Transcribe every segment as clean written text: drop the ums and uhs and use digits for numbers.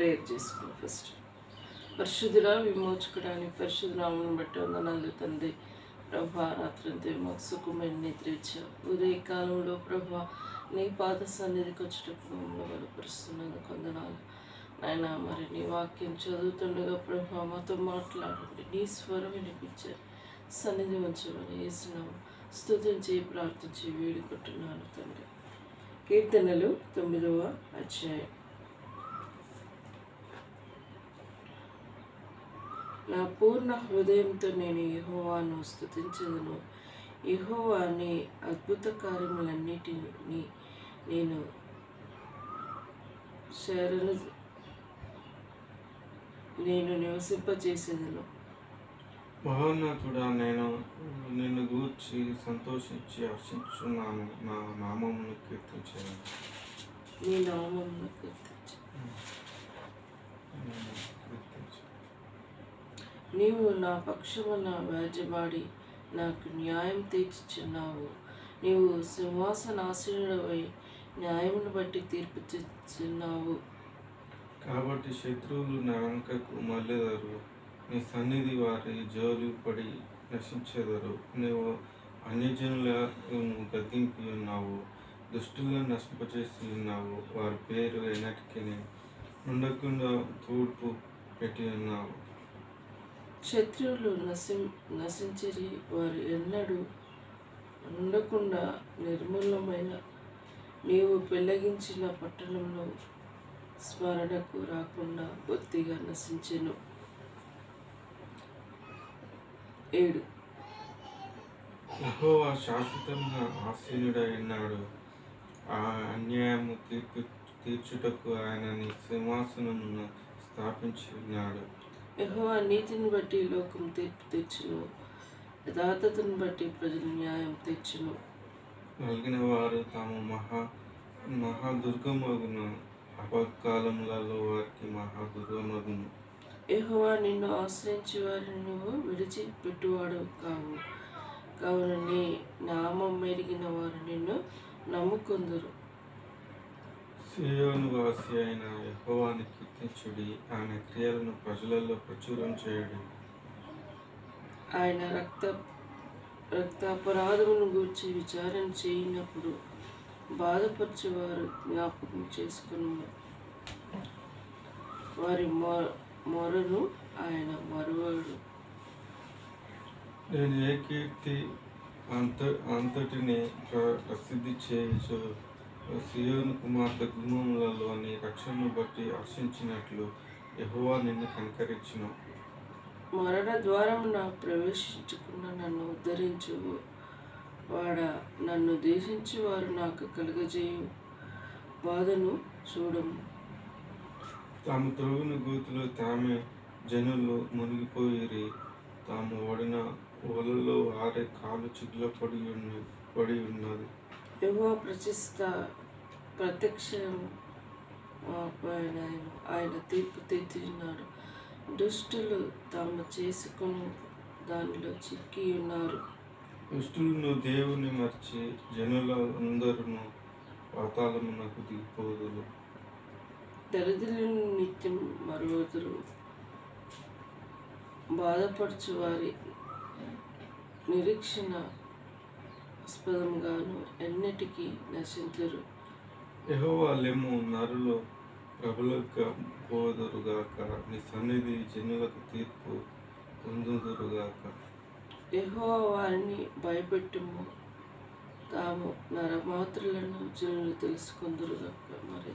Prayer చేసుకుని first. పరిశుద్ధుడా, విమోచకుడానికి పరిశుద్ధ నామమును బట్టి వందనాలు తండ్రి. ప్రభా, రాత్రంతా మాకు సుఖమైన నిద్ర ఇచ్చావు. ఉదయకాలంలో ప్రభా నీ పాద సన్నిధికి వచ్చేటప్పుడు మమ్మల్ని బలపరుస్తున్నందుకు వందనాలు నాయన. మరి నీ వాక్యం చదువుతుండగా ప్రభా మాతో మాట్లాడండి, నీ స్వరం వినిపించారు, సన్నిధి ఉంచమని యేసునామమున స్తుతించి ప్రార్థించి వేడుకుంటున్నాను తండ్రి. కీర్తనలు 9వ అధ్యాయం. నా పూర్ణ హృదయంతో నేను యెహోవాను స్తుతించెదను. యెహోవా నీ అద్భుత కార్యములన్నిటినీ నేను నివసింపచేసేదను. మహోన్నతుడా, నేను నిన్ను గూర్చి సంతోషించి హర్షించున్నాను. నా నామమును కీర్తించాను. నీ నామమును కీర్తించు. నీవు నా పక్షమున వ్యాజ్యమాడి నాకు న్యాయం తీర్చుచున్నావు. నీవు సింహాసనాసీనుడవై న్యాయమును బట్టి తీర్పు తెచ్చుచున్నావు. కాబట్టి శత్రువులు నా వెనుకకు మళ్ళెదరు, నీ సన్నిధి వారి జోలి పడి నశించెదరు. నీవు అన్యజనులను గద్దింపి ఉన్నావు, దుష్టులను నశింపచేసి ఉన్నావు. వారి పేరు ఎన్నటికీ ఉండకుండా తూర్పు పెట్టి ఉన్నావు. శత్రువులు నశించిరి, వారు ఎన్నడూ ఉండకుండా నిర్మూలమైన. నీవు పెళ్ళగించిన పట్టణంలో స్మరణకు రాకుండా బొత్తిగా నశించెను. 7. యెహోవా శాశ్వతంగా ఆసీనుడై ఉన్నాడు. ఆ అన్యాయము తీర్చుటకు ఆయన నీ సింహాసనమును స్థాపించి ఉన్నాడు. యెహోవా నీతిని బట్టి లోకం తీర్పు తెచ్చును, యథార్థతను బట్టి ప్రజలు న్యాయం తెచ్చును. నలిగిన వారు తాము మహాదుర్గమగును, అపకాలములలో వారికి మహాదుర్గమగును. యెహోవా నిన్ను ఆశ్రయించి వారిని నువ్వు విడిచిపెట్టువాడు కావు. కావున నీ నామం మెరిగిన వారు నిన్ను నమ్ముకొందురు. సీయోను వాసి అయిన యెహోవాను కీర్తించుడి, ఆయన క్రియలను ప్రజలలో ప్రచురం చేయుడి. ఆయన రక్తాపరాధమును గూర్చి విచారణ చేయనప్పుడు బాధపరచువారు జ్ఞాపకం చేసుకుని వారి మొరను ఆయన మరువడు. నేను ఏ కీర్తి అంతటిని ప్రసిద్ధి చేయుచు సీయోను కుమార్తె గుమ్మములలోని రక్షణను బట్టి హర్షించినట్లు యెహోవా నిన్ను కనికరించును. మరణ ద్వారమున ప్రవేశించుకున్న నన్ను ఉద్ధరించు వాడా, నన్ను ద్వేషించి వారు నాకు కలుగజేయు బాధను చూడము. తాము త్రవ్విన గోతిలో తామే జనులు మునిగిపోయిరి, తాము ఓడిన ఓలలో వారే కాలు చిగుల పడి ఉన్నది. యెహోవా ప్రత్యక్షం ఆయన తీర్పు తీర్చున్నాడు. దుష్టులు తాము చేసుకుని దానిలో చిక్కి ఉన్నారు. దుష్టులను దేవుని మర్చి జనులందరూ పాతాళమునకు దిగిపోదురు. దరిద్రులను నిత్యం మరువదురు. బాధపరచు వారి నిరీక్షణ ఆస్పదంగాను ఎన్నటికీ నశించరు. యెహోవా లెమ్ము, నరులు ప్రభులుగా పోదురుగాక, నీ సన్నిధి జనులకు తీర్పు పొందుదురుగాక. యెహోవా వారిని భయపెట్టుము, తాము నరమాత్రులను జనులు తెలుసుకుందురుగాక. మరి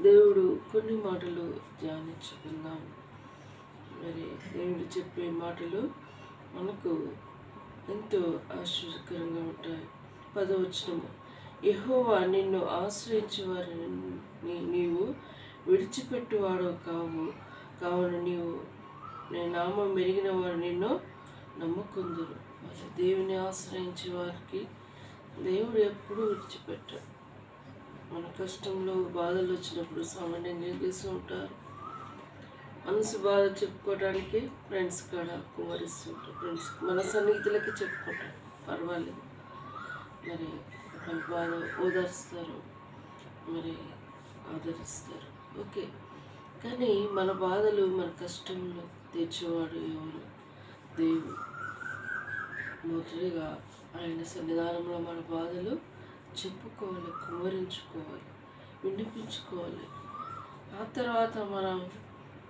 దేవుడు కొన్ని మాటలు ధ్యానించుకుందాం. మరి దేవుడు చెప్పే మాటలు మనకు ఎంతో ఆశ్చర్యకరంగా ఉంటాయి. 10వ వచనము, యెహోవా నిన్ను ఆశ్రయించు వారిని నీవు విడిచిపెట్టువాడు కావు. కావున నీ నామం మెరిగిన వారు నిన్ను నమ్ముకుందురు. మరి దేవుని ఆశ్రయించే వారికి దేవుడు ఎప్పుడూ విడిచిపెట్టాడు. మన కష్టంలో బాధలు వచ్చినప్పుడు సామాన్యంగా ఏం చేస్తూ ఉంటారు, మనసు బాధ చెప్పుకోవడానికి ఫ్రెండ్స్ కాడ కుమరిస్తుంటారు. ఫ్రెండ్స్ మన సన్నిహితులకి చెప్పుకుంటారు, పర్వాలేదు. మరి వాళ్ళ బాధ ఓదార్స్తారు, మరి ఆదరిస్తారు. ఓకే, కానీ మన బాధలు మన కష్టంలో తీర్చేవాడు ఎవరు? దేవుడు. మొదటిగా ఆయన సన్నిధానంలో మన బాధలు చెప్పుకోవాలి, కుమ్మరించుకోవాలి, వినిపించుకోవాలి. ఆ తర్వాత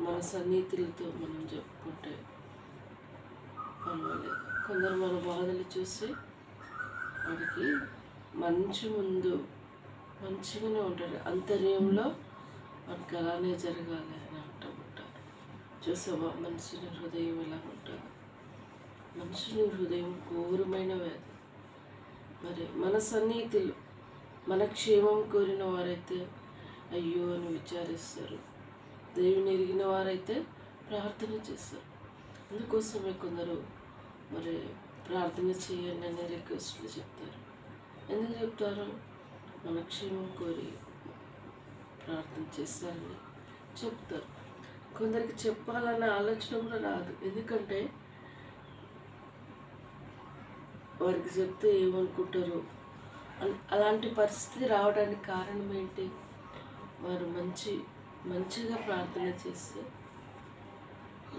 మన సన్నిహితులతో మనం చెప్పుకుంటే పర్వాలేదు. కొందరు మన బాధలు చూసి వాడికి ముందు మంచిగానే ఉంటాడు, అంతర్యంలో మనకు అలానే జరగాలి అని అంటూ ఉంటారు. చూసావా మనుషుని హృదయం ఎలా ఉంటుంది? మనుషుని హృదయం ఘోరమైన వ్యాధి. మరి మన సన్నిహితులు మన క్షేమం కోరిన వారైతే అయ్యో అని విచారిస్తారు, దేవుని ఎరిగిన వారైతే ప్రార్థన చేస్తారు. అందుకోసమే కొందరు మరి ప్రార్థన చేయండి అనే రిక్వెస్ట్లు చెప్తారు. ఎందుకు చెప్తారు? మన క్షేమం కోరి ప్రార్థన చేస్తారని చెప్తారు. కొందరికి చెప్పాలన్న ఆలోచన కూడా రాదు. ఎందుకంటే వారికి చెప్తే ఏమనుకుంటారు అలాంటి పరిస్థితి రావడానికి కారణం ఏంటి? వారు మంచిగా ప్రార్థన చేస్తే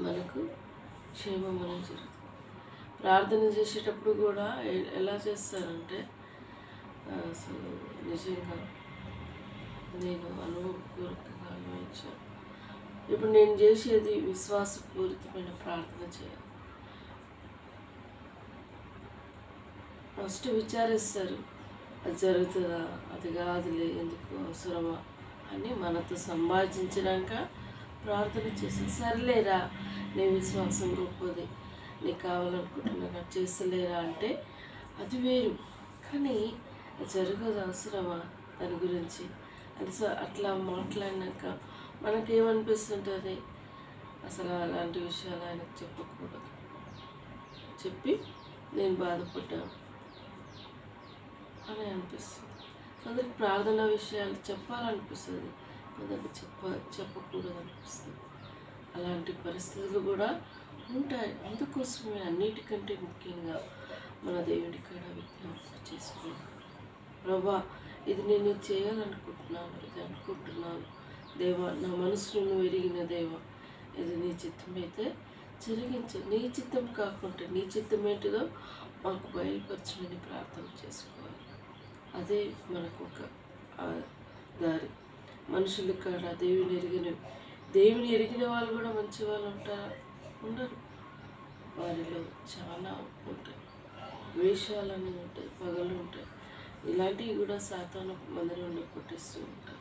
మనకు క్షేమం అనేది జరుగుతుంది. ప్రార్థన చేసేటప్పుడు కూడా ఎలా చేస్తారంటే అసలు నిజంగా నేను అనుభవపూర్వకంగా అనుభవించాను. ఇప్పుడు నేను చేసేది విశ్వాసపూరితమైన ప్రార్థన చేయాలి. ఫస్ట్ విచారిస్తారు, అది జరుగుతుందా, అది కాదులే, ఎందుకు అవసరమా అని మనతో సంభాషించినాక ప్రార్థన చేస్తాను. సర్లేరా, నీ విశ్వాసం గొప్పది, నీకు కావాలనుకుంటున్నా చేస్తలేరా అంటే అది వేరు. కానీ జరగదు, అవసరమా దాని గురించి అని అట్లా మాట్లాడినాక మనకేమనిపిస్తుంటుంది? అసలు అలాంటి విషయాలు ఆయనకు చెప్పకూడదు, చెప్పి నేను బాధపడ్డాను అని అనిపిస్తుంది. కొందరికి ప్రార్థన విషయాలు చెప్పాలనిపిస్తుంది, కొందరికి చెప్పకూడదు అనిపిస్తుంది. అలాంటి పరిస్థితులు కూడా ఉంటాయి. అందుకోసమే అన్నిటికంటే ముఖ్యంగా మన దేవుడి కాడ విజ్ఞాపన చేసుకోవాలి. ప్రభా, ఇది నేను చేయాలనుకుంటున్నాను, ఇది అనుకుంటున్నాను దేవా, నా మనసును నువ్వు ఎరిగిన దేవా, ఇది నీ చిత్తమైతే జరిగించు. నీ చిత్తం కాకుండా నీ చిత్తం ఏంటిదో మాకు బయలుపరచమని ప్రార్థన చేసుకోవాలి. అదే మనకు ఒక దారి. మనుషుల కాడ దేవుని ఎరిగిన వాళ్ళు కూడా మంచి వాళ్ళు ఉంటారా? ఉండరు. వారిలో చాలా ఉంటాయి, వేషాలన్నీ ఉంటాయి, పగలు ఉంటాయి. ఇలాంటివి కూడా సాతాను మందిరంలో పుట్టిస్తూ ఉంటాయి.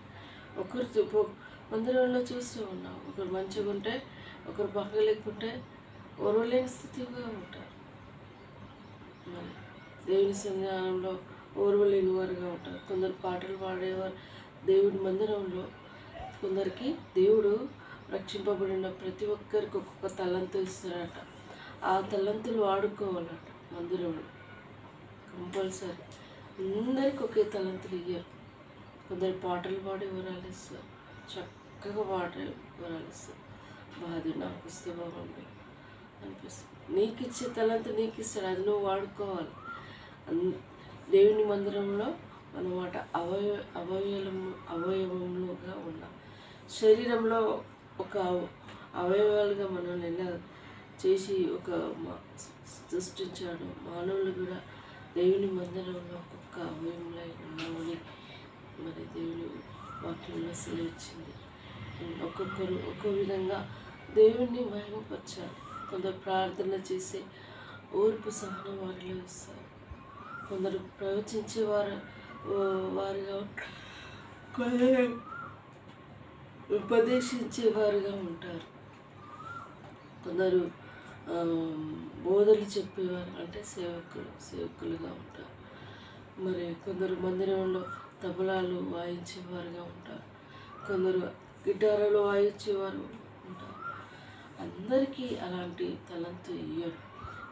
ఒకరు మందిరంలో చూస్తూ ఉన్నాం, ఒకరు మంచిగా ఉంటే ఒకరు పక్క లేకుంటే ఓర్వలేని స్థితిగా ఉంటారు. మరి దేవుని సన్నిధానంలో ఓర్వలేని వారుగా ఉంటారు. కొందరు పాటలు పాడేవారు దేవుడి మందిరంలో. కొందరికి దేవుడు రక్షింపబడిన ప్రతి ఒక్కరికి ఒక్కొక్క తలంతు ఇస్తారట. ఆ తలంతులు వాడుకోవాలట మందిరంలో కంపల్సరీ. అందరికి ఒకే తలంతులు ఇయ్యరు. కొందరు పాటలు పాడి వరాలు ఇస్తారు, చక్కగా పాడే వరాలు ఇస్తారు. బాధ నాకు ఇస్తే బాగుంది అనిపిస్తుంది. నీకు ఇచ్చే తలంత నీకు ఇస్తాడు, అది నువ్వు వాడుకోవాలి. దేవుని మందిరంలో మనం మాట అవయవంలోగా ఉన్నాం. శరీరంలో ఒక అవయవాలుగా మనల్ని ఎలా చేసి సృష్టించాడు. మానవులు కూడా దేవుని మందిరంలో ఒక్కొక్క అవయవంలో ఉన్నామని మరి దేవుని వాక్యంలో సెలవిచ్చింది. ఒక్కొక్కరు ఒక్కో విధంగా దేవుణ్ణి మహిమపరచాలి. కొందరు ప్రార్థన చేసే ఓర్పు సహనం వారిలో ఇస్తారు. కొందరు ప్రవచించే వారుగా, కొందరు ఉపదేశించేవారుగా ఉంటారు. కొందరు బోధలు చెప్పేవారు అంటే సేవకులుగా ఉంటారు. మరి కొందరు మందిరంలో తబలాలు వాయించేవారుగా ఉంటారు. కొందరు గిటారులు వాయించేవారు ఉంటారు. అందరికీ అలాంటి తలంతు ఇయ్యడు.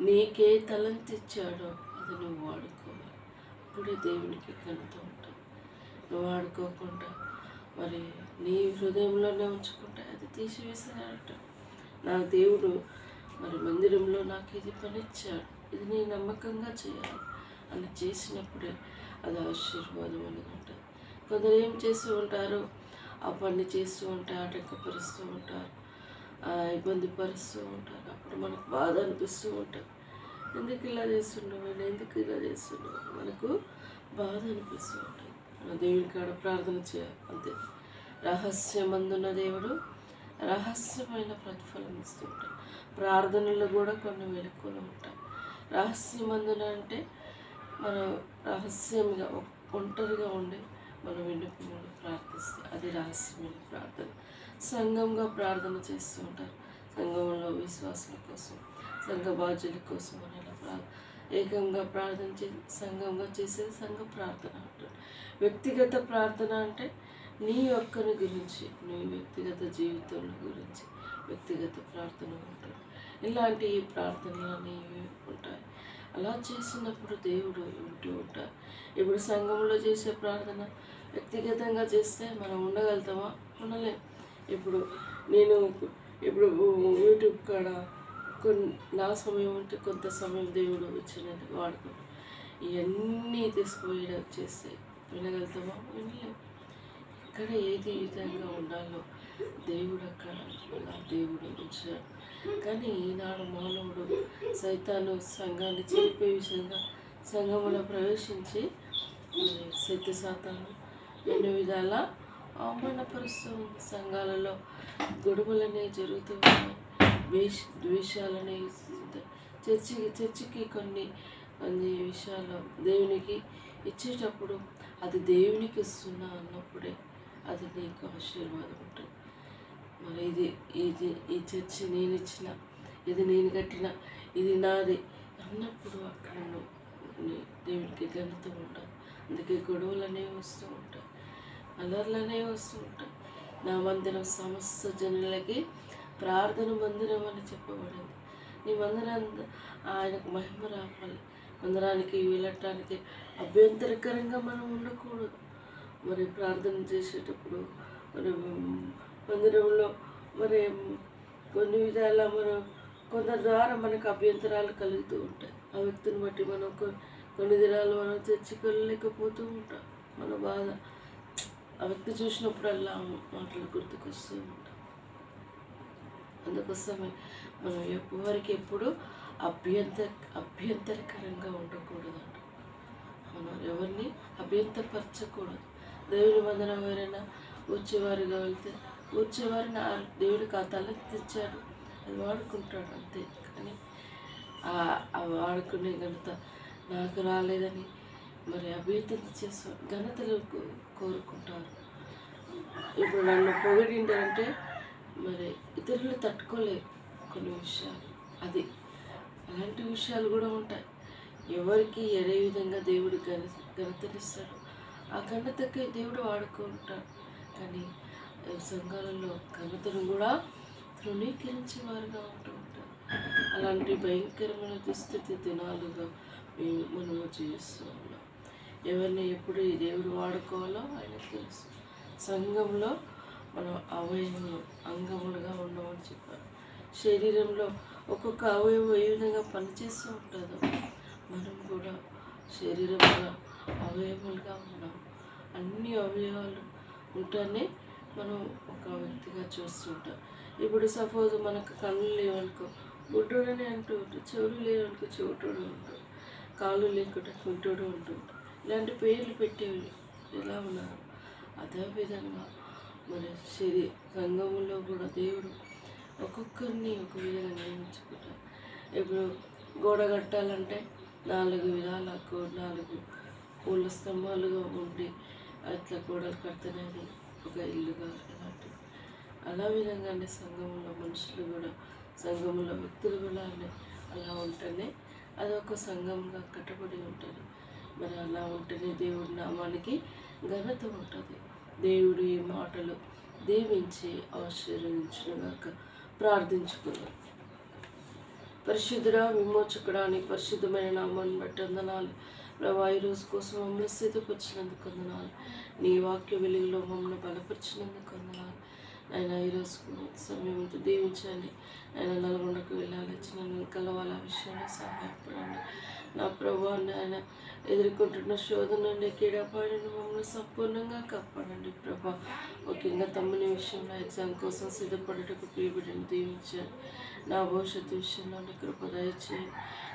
నీకే తలంతు ఇచ్చాడో అది నువ్వు వాడుకోవాలి. అప్పుడే దేవునికి ఘనత ఉంటుంది. నువ్వు వాడుకోకుండా మరి నీ హృదయంలోనే ఉంచుకుంటే అది తీసివేసాడట. నా దేవుడు మరి మందిరంలో నాకు ఇది పనిచ్చాడు, ఇది నేను నమ్మకంగా చేయాలి అని చేసినప్పుడే అది ఆశీర్వాదం అనేది ఉంటుంది. కొందరు ఏం చేస్తూ ఉంటారు, ఆ పని చేస్తూ ఉంటే ఆటంకపరుస్తూ ఉంటారు, ఇబ్బంది పరుస్తూ ఉంటారు. అప్పుడు మనకు బాధ అనిపిస్తూ ఉంటుంది. ఎందుకు ఇలా చేస్తున్నావు, నేను ఎందుకు ఇలా చేస్తున్నావు, మనకు బాధ అనిపిస్తూ ఉంటుంది. మన దేవుని కాడ ప్రార్థన చేయాలి అంతే. రహస్యమందున్న దేవుడు రహస్యమైన ప్రతిఫలం ఇస్తూ ఉంటాడు. ప్రార్థనలు కూడా కొన్ని మెలకువలు ఉంటాయి. రహస్యమందున అంటే మనం రహస్యంగా ఒంటరిగా ఉండి మనం విన్నపములు ప్రార్థిస్తే అది రహస్యమైన ప్రార్థన. సంఘంగా ప్రార్థన చేస్తూ ఉంటారు. సంఘంలో విశ్వాసుల కోసం, సంఘ బాధ్యుల కోసం అని అలా ఏకంగా ప్రార్థన సంఘంగా చేసేది సంఘ ప్రార్థన అంటారు. వ్యక్తిగత ప్రార్థన అంటే నీ ఒక్కరి గురించి, నీ వ్యక్తిగత జీవితం గురించి వ్యక్తిగత ప్రార్థన ఉంటుంది. ఇలాంటి ప్రార్థనలు అనేవి ఉంటాయి. అలా చేసినప్పుడు దేవుడు వింటూ ఉంటారు. ఇప్పుడు సంఘంలో చేసే ప్రార్థన వ్యక్తిగతంగా చేస్తే మనం ఉండగలుగుతామా? ఉండలేం. ఇప్పుడు నేను యూట్యూబ్ కాడ నా సమయం అంటే కొంత సమయం దేవుడు వచ్చినట్టు వాడుకుంటాం. ఇవన్నీ తీసుకుపోయి చేస్తే వినగలుగుతామా? వినలేం. ఇక్కడ ఏది విధంగా ఉండాలో దేవుడు అక్కడ దేవుడు ఉంచాడు. కానీ ఈనాడు మానవుడు సైతాను సంఘాన్ని చెరిపే విషయంగా సంఘంలో ప్రవేశించి శక్తి శాతాన్ని ఎన్నో విధాల అవమానపరుస్తూ ఉంది. సంఘాలలో గొడవలనే జరుగుతూ ఉన్నాయి, ద్వేషాలనే చర్చికి కొన్ని విషయాలు దేవునికి ఇచ్చేటప్పుడు అది దేవునికి ఇస్తున్నా అన్నప్పుడే అది నీకు ఆశీర్వాదం ఉంటుంది. మరి ఈ చర్చి నేను ఇచ్చిన, ఇది నేను కట్టిన, ఇది నాది అన్నప్పుడు అక్కడ దేవునికి ఘనత ఉంటాయి. అందుకే గొడవలు అనేవి వస్తూ ఉంటాయి, అల్లర్లు అనేవి వస్తూ ఉంటాయి. నా మందిరం సమస్త జనులకి ప్రార్థన మందిరం అని చెప్పబడింది. నీ మందిరం ఆయనకు మహిమ రావాలి. మందిరానికి వెళ్ళటానికి అభ్యంతరకరంగా మనం ఉండకూడదు. మరి ప్రార్థన చేసేటప్పుడు మరి మందిరంలో మరి కొన్ని విధాల మనం కొందరి ద్వారా మనకు అభ్యంతరాలు కలుగుతూ ఉంటాయి. ఆ వ్యక్తిని బట్టి మనం కొన్ని దినాలు మనం చర్చికి వెళ్ళలేకపోతూ ఉంటాం. మన బాధ ఆ వ్యక్తి చూసినప్పుడల్లా మాటలు గుర్తుకొస్తూ ఉంటాం. అందుకోసమే మనం ఎవరికి ఎప్పుడు అభ్యంతరకరంగా ఉండకూడదు. మనం ఎవరిని అభ్యంతరపరచకూడదు. దేవుని మందిరం ఎవరైనా వచ్చేవారుగా వెళ్తే వచ్చేవారిని దేవుడికి ఆ తలెత్తిచ్చాడు, అది వాడుకుంటాడు అంతే. కానీ ఆ వాడుకునే ఘనత నాకు రాలేదని మరి అభ్యర్థన చేసే ఘనతలు కోరుకుంటారు. ఇప్పుడు నన్ను పొగిడిందంటే మరి ఇతరులు తట్టుకోలేరు కొన్ని విషయాలు. అలాంటి విషయాలు కూడా ఉంటాయి. ఎవరికి ఏ విధంగా దేవుడు ఘనతనిస్తాడు ఆ ఘనతకి దేవుడు వాడుకుంటాడు. కానీ సంఘాలలో ఘనతను కూడా తృణీకరించే వారుగా ఉంటూ ఉంటారు. అలాంటి భయంకరమైన దుస్థితి దినాలుగా మనము జీవిస్తూ ఉన్నాం. ఎవరిని ఎప్పుడు ఈ దేవుడు వాడుకోవాలో ఆయనకు తెలుసు. సంఘంలో మనం అవయవములు అంగములుగా ఉండమని చెప్పారు. శరీరంలో ఒక్కొక్క అవయవం ఏ విధంగా పనిచేస్తూ ఉంటుందో మనం కూడా శరీరంలో అవయవాలుగా ఉన్నాం. అన్ని అవయవాలు ఉంటేనే మనం ఒక వ్యక్తిగా చూస్తుంటాం. ఇప్పుడు సపోజ్ మనకు కళ్ళు లేవనుకో గుడ్డోడని అంటూ ఉంటాడు, చెవులు లేవనుకో చెవిటోడు ఉంటాడు, కాళ్ళు లేకుండా కుంటోడు ఉంటుంటాడు. ఇలాంటి పేర్లు పెట్టేవి ఎలా ఉన్నారు. అదేవిధంగా మన సంఘంలో కూడా దేవుడు ఒక్కొక్కరిని ఒక విధంగా నియమించుకుంటారు. ఇప్పుడు గోడ కట్టాలంటే 4 విధాల 4 పూల స్తంభాలుగా ఉండి అట్లా గోడలు కడితేనేది ఒక ఇల్లుగా ఇలాంటివి. అలా విధంగానే సంఘంలో మనుషులు కూడా సంఘంలో వ్యక్తులు కూడా అలా ఉంటేనే అది ఒక సంఘంగా కట్టబడి ఉంటుంది. మరి అలా ఉంటేనే దేవుడి నామానికి ఘనత ఉంటుంది. దేవుడి మాటలు దీవించి ఆశీర్వదించుగాక. ప్రార్థించుకుందాం. పరిశుద్ధుడా, విమోచకుడా, నీ పరిశుద్ధమైన నామాన్ని బట్టి వందనాలు ప్రభా. ఈరోజు కోసం మమ్మల్ని స్థితిపరిచినందుకు వందనాలు. నీ వాక్య వెలుగులో మమ్మల్ని బలపరిచినందుకు వందనాలు. ఆయన ఈరోజు సమయంతో దీవించండి. ఆయన నల్గొండకు వెళ్ళాలి, చిన్న కలవాల విషయంలో సహాయపడండి. నా ప్రభావాన్ని ఆయన ఎదుర్కొంటున్న శోధన నుండి కీడపాడిని మమ్మల్ని సంపూర్ణంగా కాపాడండి ప్రభా. ముఖ్యంగా తమ్ముని విషయంలో ఎగ్జామ్ కోసం సిద్ధపడటకు ప్రియబిడ్డను దీవించండి. నా భవిష్యత్తు విషయంలో నీ కృప దయచేయండి.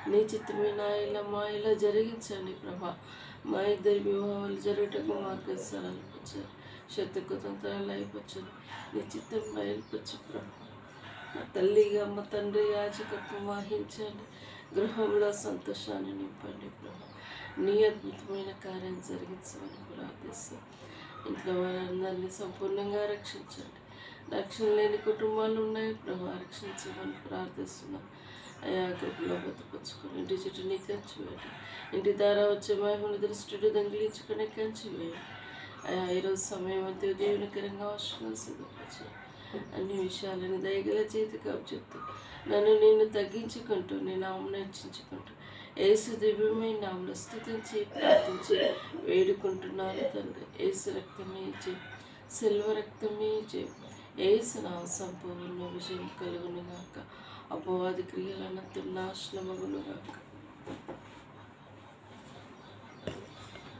నీ చిత్తమే నా ఇలా మా ఇలా జరిగించండి ప్రభా. మా ఇద్దరి వివాహాలు జరగటకు మార్గం సరళపరచండి. శత్రుకు తంత్రాలు అయిపోచ్చండి. నీ చిత్తం బయలుపరచు ప్రభా. మా తల్లిగా మా తండ్రి యాజకత్వం వహించండి. గృహంలో సంతోషాన్ని నింపండి ప్రభా. నీ అద్భుతమైన కార్యం జరిగించమని ప్రార్థిస్తాం. ఇంట్లో వారందరినీ సంపూర్ణంగా రక్షించండి. రక్షణ లేని కుటుంబాలు ఉన్నాయి ప్రభా, రక్షించమని ప్రార్థిస్తున్నాం. అయా కృపలో బతుకొచ్చుకొని ఇంటి చుట్టూ నీ కంచి వేయండి. ఇంటి ద్వారా వచ్చే మహిమను దృష్టిని దొంగిలించుకునే కంచి వేయండి. అయా ఈరోజు సమయం అంతే దేవునికరంగా వర్షంగా సిద్ధపరచు. అన్ని విషయాలను దయగల చేతికి అప్పచెప్తూ నన్ను నేను తగ్గించుకుంటూ నేను నామమును హెచ్చించుకుంటూ యేసు దివ్యమైన నామములో స్తుతించి ప్రార్థించి వేడుకుంటున్నాను తండ్రి. యేసు రక్తమే జయం, సిల్వ రక్తమే జయం. యేసు నామ సంపూర్ణ విజయం కలుగునుగాక. అపవాది క్రియలన్నట్టు నాశనమగునుగాక.